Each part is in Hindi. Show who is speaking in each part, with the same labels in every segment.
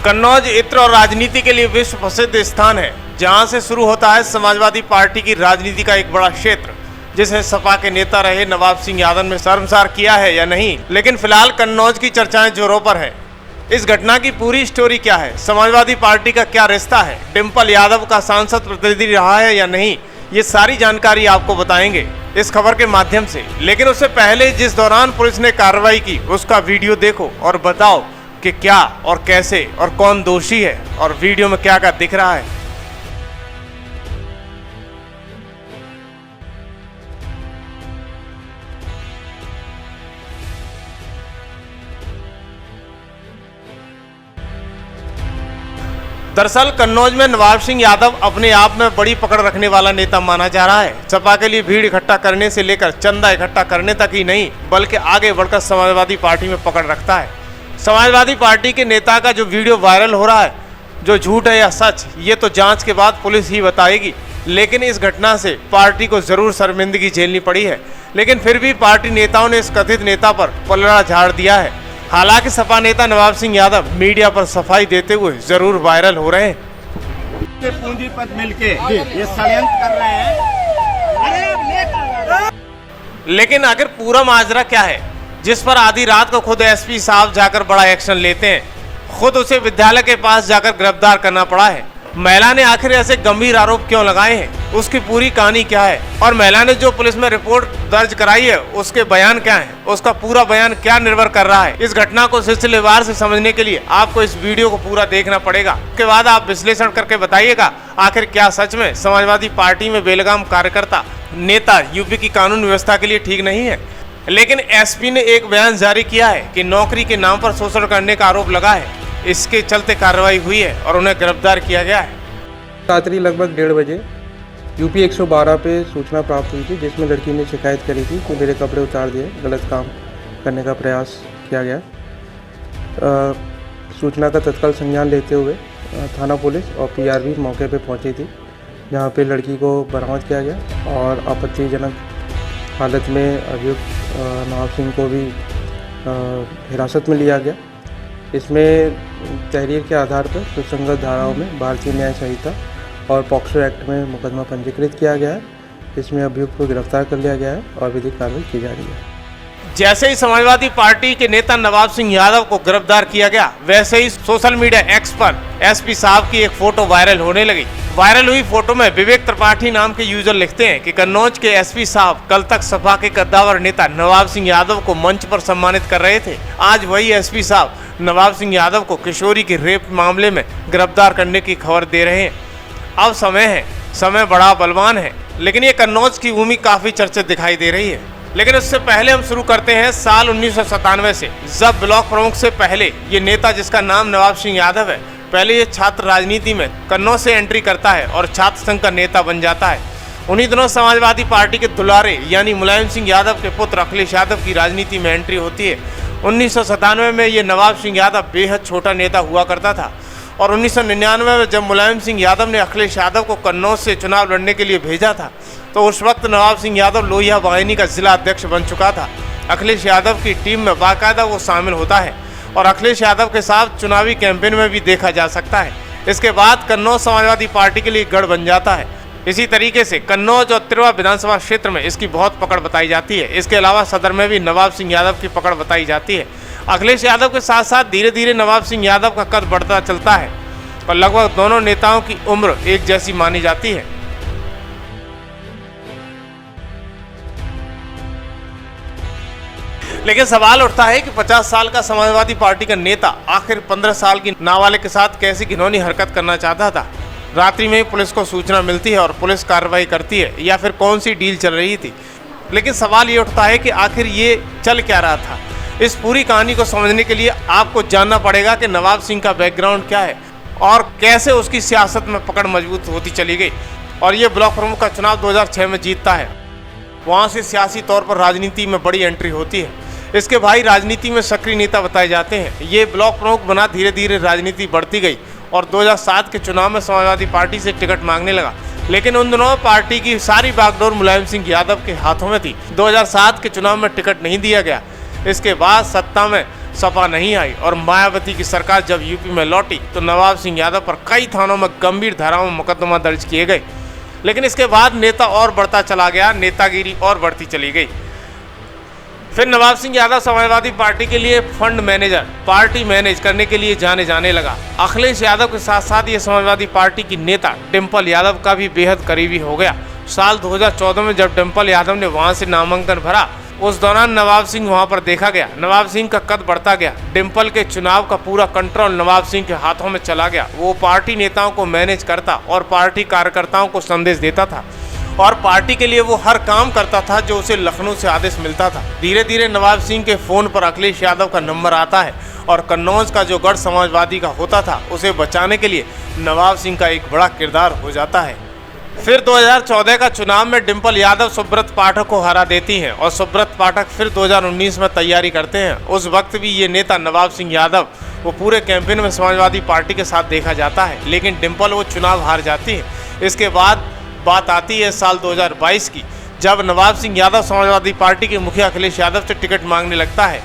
Speaker 1: कन्नौज इत्र और राजनीति के लिए विश्व प्रसिद्ध स्थान है, जहां से शुरू होता है समाजवादी पार्टी की राजनीति का एक बड़ा क्षेत्र, जिसे सपा के नेता रहे नवाब सिंह यादव ने शर्मसार किया है या नहीं। लेकिन फिलहाल कन्नौज की चर्चाएं जोरों पर है। इस घटना की पूरी स्टोरी क्या है, समाजवादी पार्टी का क्या रिश्ता है, डिम्पल यादव का सांसद प्रतिनिधि रहा है या नहीं, ये सारी जानकारी आपको बताएंगे इस खबर के माध्यम से। लेकिन उससे पहले जिस दौरान पुलिस ने कार्रवाई की उसका वीडियो देखो और बताओ कि क्या और कैसे और कौन दोषी है और वीडियो में क्या क्या दिख रहा है। दरअसल कन्नौज में नवाब सिंह यादव अपने आप में बड़ी पकड़ रखने वाला नेता माना जा रहा है। सपा के लिए भीड़ इकट्ठा करने से लेकर चंदा इकट्ठा करने तक ही नहीं, बल्कि आगे बढ़कर समाजवादी पार्टी में पकड़ रखता है। समाजवादी पार्टी के नेता का जो वीडियो वायरल हो रहा है, जो झूठ है या सच, ये तो जांच के बाद पुलिस ही बताएगी। लेकिन इस घटना से पार्टी को जरूर शर्मिंदगी झेलनी पड़ी है, लेकिन फिर भी पार्टी नेताओं ने इस कथित नेता पर पलड़ा झाड़ दिया है। हालांकि सपा नेता नवाब सिंह यादव मीडिया पर सफाई देते हुए जरूर वायरल हो रहे हैं।
Speaker 2: पूंजीपत मिलके ये षड्यंत्र कर रहे हैं।
Speaker 1: लेकिन आखिर पूरा माजरा क्या है, जिस पर आधी रात को खुद एसपी साहब जाकर बड़ा एक्शन लेते हैं, खुद उसे विद्यालय के पास जाकर गिरफ्तार करना पड़ा है। महिला ने आखिर ऐसे गंभीर आरोप क्यों लगाए हैं, उसकी पूरी कहानी क्या है, और महिला ने जो पुलिस में रिपोर्ट दर्ज कराई है उसके बयान क्या है, उसका पूरा बयान क्या निर्भर कर रहा है। इस घटना को सिलसिलेवार से समझने के लिए आपको इस वीडियो को पूरा देखना पड़ेगा। उसके बाद आप विश्लेषण करके बताइएगा आखिर क्या सच में समाजवादी पार्टी में बेलगाम कार्यकर्ता नेता यूपी की कानून व्यवस्था के लिए ठीक नहीं है। लेकिन एसपी ने एक बयान जारी किया है कि नौकरी के नाम पर शोषण करने का आरोप लगा है, इसके चलते कार्रवाई हुई है और उन्हें गिरफ्तार किया गया है।
Speaker 3: रात्रि लगभग 1:30 बजे यूपी 112 पे सूचना प्राप्त हुई थी, जिसमें लड़की ने शिकायत करी थी कि मेरे कपड़े उतार दिए, गलत काम करने का प्रयास किया गया। सूचना का तत्काल संज्ञान लेते हुए थाना पुलिस और पीआरबी मौके पे पहुंची थी, जहां पे लड़की को बरामद किया गया और आपत्तिजनक हालत में अभियुक्त नवाब सिंह को भी हिरासत में लिया गया। इसमें तहरीर के आधार पर सुसंगत धाराओं में भारतीय न्याय संहिता और पॉक्सो एक्ट में मुकदमा पंजीकृत किया गया है। इसमें अभियुक्त को गिरफ्तार कर लिया गया है और विधिक कार्रवाई की जा रही है।
Speaker 1: जैसे ही समाजवादी पार्टी के नेता नवाब सिंह यादव को गिरफ्तार किया गया, वैसे ही सोशल मीडिया एक्स पर एसपी साहब की एक फोटो वायरल होने लगी। वायरल हुई फोटो में विवेक त्रिपाठी नाम के यूजर लिखते हैं कि कन्नौज के एसपी साहब कल तक सपा के कद्दावर नेता नवाब सिंह यादव को मंच पर सम्मानित कर रहे थे। आज वही एसपी साहब नवाब सिंह यादव को किशोरी के रेप मामले में गिरफ्तार करने की खबर दे रहे हैं। अब समय है, समय बड़ा बलवान है। लेकिन ये कन्नौज की भूमि काफी चर्चित दिखाई दे रही है। लेकिन उससे पहले हम शुरू करते हैं साल 1997 से, जब ब्लॉक प्रमुख से पहले ये नेता, जिसका नाम नवाब सिंह यादव है, पहले ये छात्र राजनीति में कन्नौज से एंट्री करता है और छात्र संघ का नेता बन जाता है। उन्हीं दिनों समाजवादी पार्टी के दुलारे यानी मुलायम सिंह यादव के पुत्र अखिलेश यादव की राजनीति में एंट्री होती है। 1997 में ये नवाब सिंह यादव बेहद छोटा नेता हुआ करता था और 1999 में जब मुलायम सिंह यादव ने अखिलेश यादव को कन्नौज से चुनाव लड़ने के लिए भेजा था, तो उस वक्त नवाब सिंह यादव लोहिया वाहिनी का जिला अध्यक्ष बन चुका था। अखिलेश यादव की टीम में बाकायदा वो शामिल होता है और अखिलेश यादव के साथ चुनावी कैंपेन में भी देखा जा सकता है। इसके बाद कन्नौज समाजवादी पार्टी के लिए गढ़ बन जाता है। इसी तरीके से कन्नौज और तिरवा विधानसभा क्षेत्र में इसकी बहुत पकड़ बताई जाती है। इसके अलावा सदर में भी नवाब सिंह यादव की पकड़ बताई जाती है। अखिलेश यादव के साथ साथ धीरे धीरे नवाब सिंह यादव का कद बढ़ता चलता है और लगभग दोनों नेताओं की उम्र एक जैसी मानी जाती है। लेकिन सवाल उठता है कि 50 साल का समाजवादी पार्टी का नेता आखिर 15 साल की नाबालिग के साथ कैसी घिनौनी हरकत करना चाहता था। रात्रि में ही पुलिस को सूचना मिलती है और पुलिस कार्रवाई करती है, या फिर कौन सी डील चल रही थी। लेकिन सवाल ये उठता है कि आखिर ये चल क्या रहा था। इस पूरी कहानी को समझने के लिए आपको जानना पड़ेगा कि नवाब सिंह का बैकग्राउंड क्या है और कैसे उसकी सियासत में पकड़ मजबूत होती चली गई और ये ब्लॉक प्रमुख का चुनाव 2006 में जीतता है। वहाँ से सियासी तौर पर राजनीति में बड़ी एंट्री होती है। इसके भाई राजनीति में सक्रिय नेता बताए जाते हैं। ये ब्लॉक प्रमुख बना, धीरे धीरे राजनीति बढ़ती गई और 2007 के चुनाव में समाजवादी पार्टी से टिकट मांगने लगा। लेकिन उन दिनों पार्टी की सारी बागडोर मुलायम सिंह यादव के हाथों में थी। 2007 के चुनाव में टिकट नहीं दिया गया। इसके बाद सत्ता में सपा नहीं आई और मायावती की सरकार जब यूपी में लौटी तो नवाब सिंह यादव पर कई थानों में गंभीर धाराओं में मुकदमा दर्ज किए गए। लेकिन इसके बाद नेता और बढ़ता चला गया, नेतागिरी और बढ़ती चली गई। फिर नवाब सिंह यादव समाजवादी पार्टी के लिए फंड मैनेजर, पार्टी मैनेज करने के लिए जाने लगा। अखिलेश यादव के साथ साथ ये समाजवादी पार्टी की नेता डिम्पल यादव का भी बेहद करीबी हो गया। साल 2014 में जब डिम्पल यादव ने वहां से नामांकन भरा, उस दौरान नवाब सिंह वहां पर देखा गया। नवाब सिंह का कद बढ़ता गया। डिम्पल के चुनाव का पूरा कंट्रोल नवाब सिंह के हाथों में चला गया। वो पार्टी नेताओं को मैनेज करता और पार्टी कार्यकर्ताओं को संदेश देता था और पार्टी के लिए वो हर काम करता था जो उसे लखनऊ से आदेश मिलता था। धीरे धीरे नवाब सिंह के फोन पर अखिलेश यादव का नंबर आता है और कन्नौज का जो गढ़ समाजवादी का होता था उसे बचाने के लिए नवाब सिंह का एक बड़ा किरदार हो जाता है। फिर 2014 का चुनाव में डिम्पल यादव सुब्रत पाठक को हरा देती हैं और सुब्रत पाठक फिर 2019 में तैयारी करते हैं। उस वक्त भी ये नेता नवाब सिंह यादव वो पूरे कैंपेन में समाजवादी पार्टी के साथ देखा जाता है, लेकिन डिम्पल वो चुनाव हार जाती है। इसके बाद बात आती है साल 2022 की, जब नवाब सिंह यादव समाजवादी पार्टी के मुखिया अखिलेश यादव से टिकट मांगने लगता है।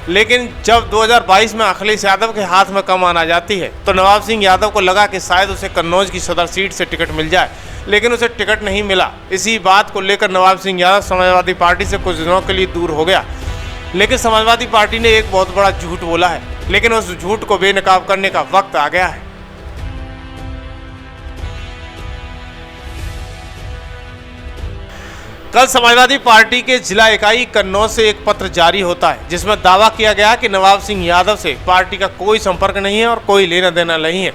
Speaker 1: लेकिन जब 2022 में अखिलेश यादव के हाथ में कमान आ जाती है तो नवाब सिंह यादव को लगा कि शायद उसे कन्नौज की सदर सीट से टिकट मिल जाए, लेकिन उसे टिकट नहीं मिला। इसी बात को लेकर नवाब सिंह यादव समाजवादी पार्टी से कुछ दिनों के लिए दूर हो गया। लेकिन समाजवादी पार्टी ने एक बहुत बड़ा झूठ बोला है, लेकिन उस झूठ को बेनकाब करने का वक्त आ गया है। कल समाजवादी पार्टी के जिला इकाई कन्नौज से एक पत्र जारी होता है जिसमें दावा किया गया कि नवाब सिंह यादव से पार्टी का कोई संपर्क नहीं है और कोई लेना देना नहीं है।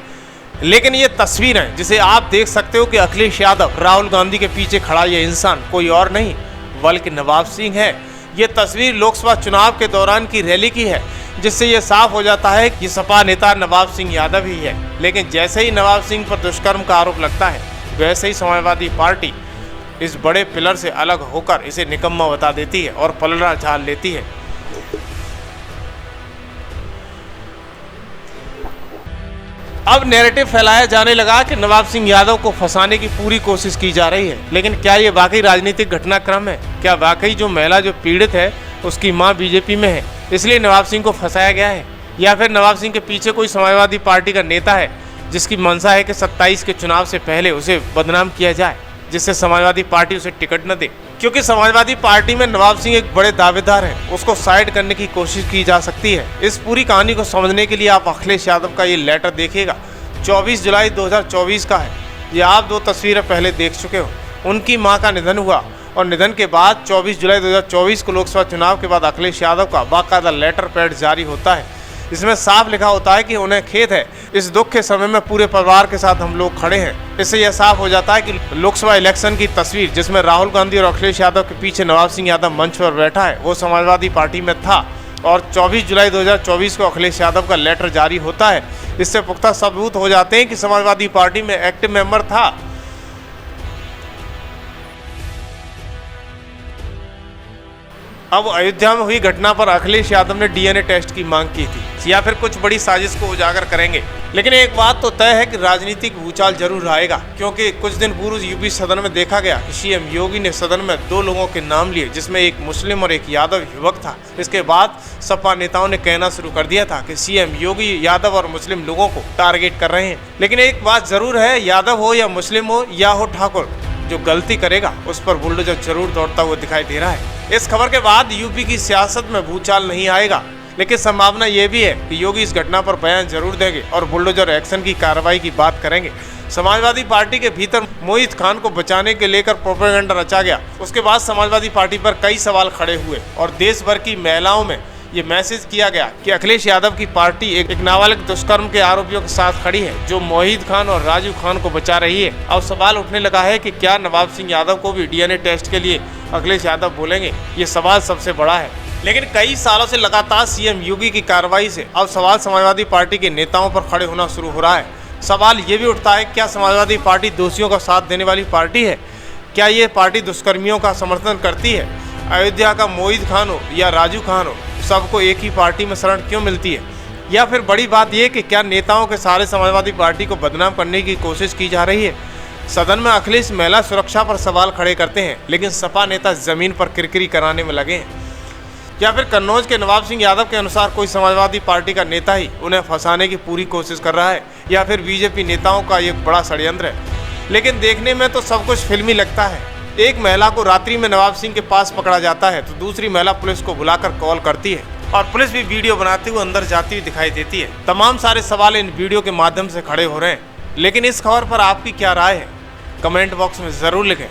Speaker 1: लेकिन ये तस्वीर है जिसे आप देख सकते हो कि अखिलेश यादव, राहुल गांधी के पीछे खड़ा ये इंसान कोई और नहीं बल्कि नवाब सिंह है। ये तस्वीर लोकसभा चुनाव के दौरान की रैली की है, जिससे ये साफ हो जाता है कि सपा नेता नवाब सिंह यादव ही है। लेकिन जैसे ही नवाब सिंह पर दुष्कर्म का आरोप लगता है, वैसे ही समाजवादी पार्टी इस बड़े पिलर से अलग होकर इसे निकम्मा बता देती है और पलड़ा झाड़ लेती है। अब नैरेटिव फैलाया जाने लगा कि नवाब सिंह यादव को फंसाने की पूरी कोशिश की जा रही है। लेकिन क्या ये वाकई राजनीतिक घटनाक्रम है? क्या वाकई जो महिला जो पीड़ित है उसकी मां बीजेपी में है, इसलिए नवाब सिंह को फंसाया गया है? या फिर नवाब सिंह के पीछे कोई समाजवादी पार्टी का नेता है जिसकी मंशा है कि 27 के चुनाव से पहले उसे बदनाम किया जाए, जिससे समाजवादी पार्टी उसे टिकट न दे? क्योंकि समाजवादी पार्टी में नवाब सिंह एक बड़े दावेदार हैं, उसको साइड करने की कोशिश की जा सकती है। इस पूरी कहानी को समझने के लिए आप अखिलेश यादव का ये लेटर देखिएगा। 24 जुलाई 2024 का है। ये आप दो तस्वीरें पहले देख चुके हो। उनकी मां का निधन हुआ और निधन के बाद 24 जुलाई 2024 को लोकसभा चुनाव के बाद अखिलेश यादव का बाकायदा लेटर पैड जारी होता है। इसमें साफ लिखा होता है कि उन्हें खेद है, इस दुख के समय में पूरे परिवार के साथ हम लोग खड़े हैं। इससे यह साफ हो जाता है कि लोकसभा इलेक्शन की तस्वीर जिसमें राहुल गांधी और अखिलेश यादव के पीछे नवाब सिंह यादव मंच पर बैठा है, वो समाजवादी पार्टी में था। और 24 जुलाई 2024 को अखिलेश यादव का लेटर जारी होता है। इससे पुख्ता सबूत हो जाते हैं कि समाजवादी पार्टी में एक्टिव मेंबर था। अब अयोध्या में हुई घटना पर अखिलेश यादव ने डीएनए टेस्ट की मांग की थी, या फिर कुछ बड़ी साजिश को उजागर करेंगे। लेकिन एक बात तो तय है कि राजनीतिक भूचाल जरूर आएगा, क्योंकि कुछ दिन पूर्व यूपी सदन में देखा गया कि सीएम योगी ने सदन में 2 लोगों के नाम लिए, जिसमें एक मुस्लिम और एक यादव युवक था। इसके बाद सपा नेताओं ने कहना शुरू कर दिया था कि सीएम योगी यादव और मुस्लिम लोगों को टारगेट कर रहे हैं। लेकिन एक बात जरूर है, यादव हो या मुस्लिम हो या हो ठाकुर, जो गलती करेगा उस पर बुलडोजर जरूर दौड़ता हुआ दिखाई दे रहा है। इस खबर के बाद यूपी की सियासत में भूचाल नहीं आएगा, लेकिन संभावना ये भी है कि योगी इस घटना पर बयान जरूर देंगे और बुलडोजर एक्शन की कार्रवाई की बात करेंगे। समाजवादी पार्टी के भीतर मोहित खान को बचाने के लेकर प्रोपेगेंडा रचा गया। उसके बाद समाजवादी पार्टी पर कई सवाल खड़े हुए और देश भर की महिलाओं में ये मैसेज किया गया कि अखिलेश यादव की पार्टी एक नाबालिग दुष्कर्म के आरोपियों के साथ खड़ी है, जो मोहित खान और राजू खान को बचा रही है। अब सवाल उठने लगा है कि क्या नवाब सिंह यादव को भी डीएनए टेस्ट के लिए अखिलेश यादव बोलेंगे? ये सवाल सबसे बड़ा है। लेकिन कई सालों से लगातार सीएम योगी की कार्रवाई से अब सवाल समाजवादी पार्टी के नेताओं पर खड़े होना शुरू हो रहा है। सवाल ये भी उठता है, क्या समाजवादी पार्टी दोषियों का साथ देने वाली पार्टी है? क्या ये पार्टी दुष्कर्मियों का समर्थन करती है? अयोध्या का मोहित खान हो या राजू खान हो, सबको एक ही पार्टी में शरण क्यों मिलती है? या फिर बड़ी बात यह कि क्या नेताओं के सारे समाजवादी पार्टी को बदनाम करने की कोशिश की जा रही है? सदन में अखिलेश महिला सुरक्षा पर सवाल खड़े करते हैं, लेकिन सपा नेता जमीन पर किरकिरी कराने में लगे हैं। या फिर कन्नौज के नवाब सिंह यादव के अनुसार कोई समाजवादी पार्टी का नेता ही उन्हें फंसाने की पूरी कोशिश कर रहा है, या फिर बीजेपी नेताओं का एक बड़ा षड्यंत्र है। लेकिन देखने में तो सब कुछ फिल्मी लगता है। एक महिला को रात्रि में नवाब सिंह के पास पकड़ा जाता है तो दूसरी महिला पुलिस को बुलाकर कॉल करती है और पुलिस भी वीडियो बनाते हुए अंदर जाती हुई दिखाई देती है। तमाम सारे सवाल इन वीडियो के माध्यम से खड़े हो रहे हैं, लेकिन इस खबर पर आपकी क्या राय है, कमेंट बॉक्स में जरूर लिखें।